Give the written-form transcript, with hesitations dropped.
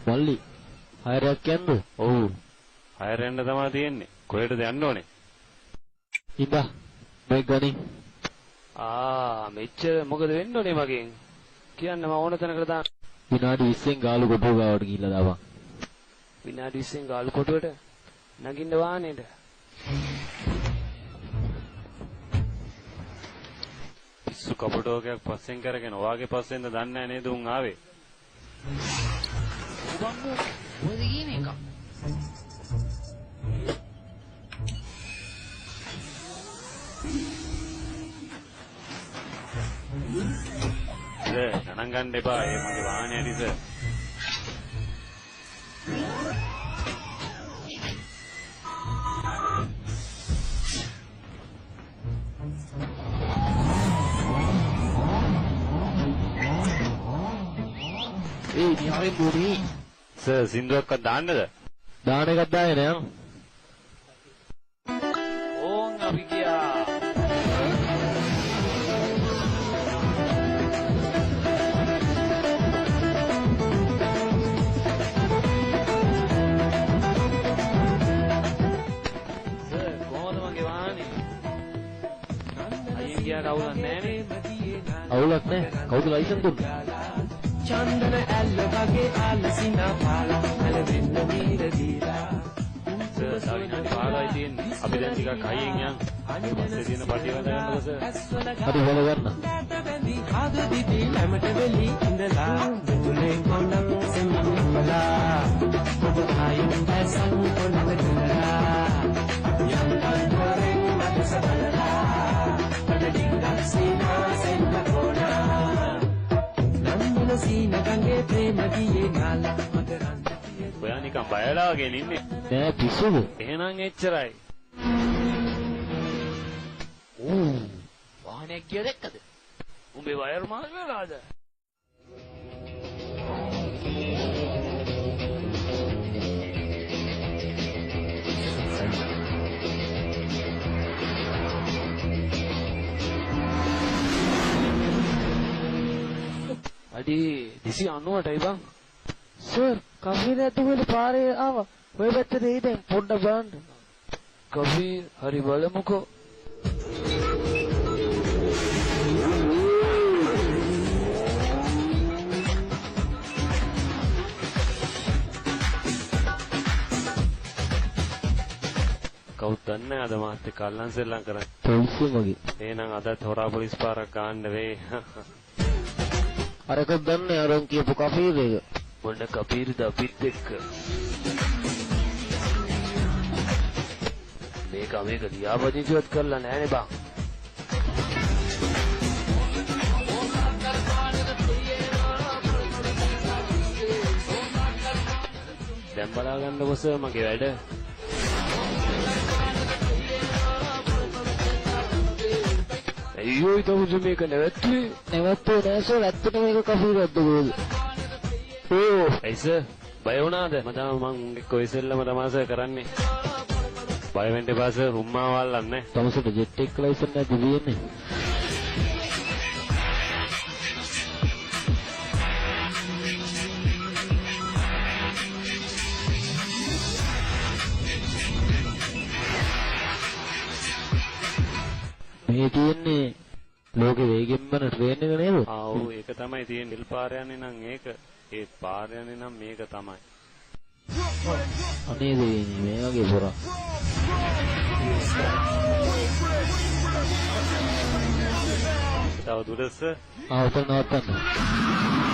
මල්ලි හයරයක් යන්නද? ඔව්. හයර යන්න තමයි තියෙන්නේ. කොහෙටද යන්න ඕනේ? ඉඳා මේ ගණි. මෙච්චර මොකද වෙන්න ඕනේ මගෙන්? කියන්න මම ඕන තැනකට දාන්න. විනාඩි 20න් ගාලු කොටුව ගාවට ගිහිල්ලා දාපන්. විනාඩි 20න් ගාලු කොටුවට නගින්න වාහනේට. පිස්සු කපුටෝකයක් පස්සෙන් කරගෙන ඔයාගේ පස්සෙන්ද දන්නේ නැහැ නේද උන් ආවේ? බම්බු ඔයද ගියේ මේක? ගණන් ගන්න එපා. ඒ මගේ වාහනේ ඇරිස. නිහාරේ පොඩි. සර් සින්දුවක්වත් දාන්නද? දාන එකක් දාගෙන යන්න. ඕන් අපි ගියා. අවුලක් නැහැ. අවුලක් නැහැ. කවුද ලයිසන් දුන්නේ? චන්දන ඇල්ල වගේ ආලසිනා පාලා මලවෙන්න මීර දීලා සාවිනාඩි 15යි තියෙන්නේ. අපි දැන් ටිකක් හයියෙන් යන්. පස්සේ තියෙන පටිය වල ගන්නකො සර්. හරි වල ගන්න. හද දිවි ළමට වෙලි ඉඳලා මුලේ කොණක් සෙම්මලා ඔබ ආයුන් දැසන් කොණක තුරා යම් අන්තරෙන් මත සබලලා පඩිංගක් සීනා සෙන්න කොණා නන්දන සීන ගංගේ ප්‍රේම දියේ නාලා මකරන්ද ඔයා නිකන් බයලා වගේ ඉන්නේ. නෑ පිස්සුද? එහෙනම් එච්චරයි. වාහනයක් ගිය දැක්කද? උඹේ වයර් මාස් වෙලාද? අඩි 290ටයි බං. සර් කෆීර ඇතුළේ පාරේ ආවා. ඔය පැත්තට එයි දැන් පොඩ්ඩක් බලන්න. කබීර් හරි බලමුකෝ. කවුද දන්නේ අද මාත් එක්ක අල්ලන් සෙල්ලම් කරන්නේ. පොලිසිය වගේ. එහෙනම් අදත් හොරා පොලිස් පාරක් ගන්න වෙයි. අරක දන්නේ අරන් කියපු කෆීර එක. මොන කබීර්ද අපිත් එක්ක. මේක ලියාපදිංචිවත් කරලා නැහැනේ බං. දැන් බලා ගන්නකො සර් මගේ වැඩ. අයියෝ ඊට මේක නැවැත්තුවේ. නැවත්තේ නෑ සර් ඇත්තට මේක කෆීරක්ද කොහෙද? ඕ ඇයි සර් බය වුණාද? මම එක්ක ඔය සෙල්ලම තමයි සර් කරන්නේ. බය වෙන්න එපා සර් උම්මා වල්ලන්නේ. තමසට ජෙට් එක ලයිසන් නැති දෙන්නේ. මේ තියෙන්නේ ලෝකෙ වේගෙන්ම ට්‍රේන් එක නේද? ඔව් ඒක තමයි තියෙන්නේ. නිල් පාර යන්නේ නම් ඒක. ඒ පාර යන්නේ නම් මේක තමයි. අනේ දෙන්නේ මේ වගේ පොරක්. තව දුරස ඔතන නවත්තන්න.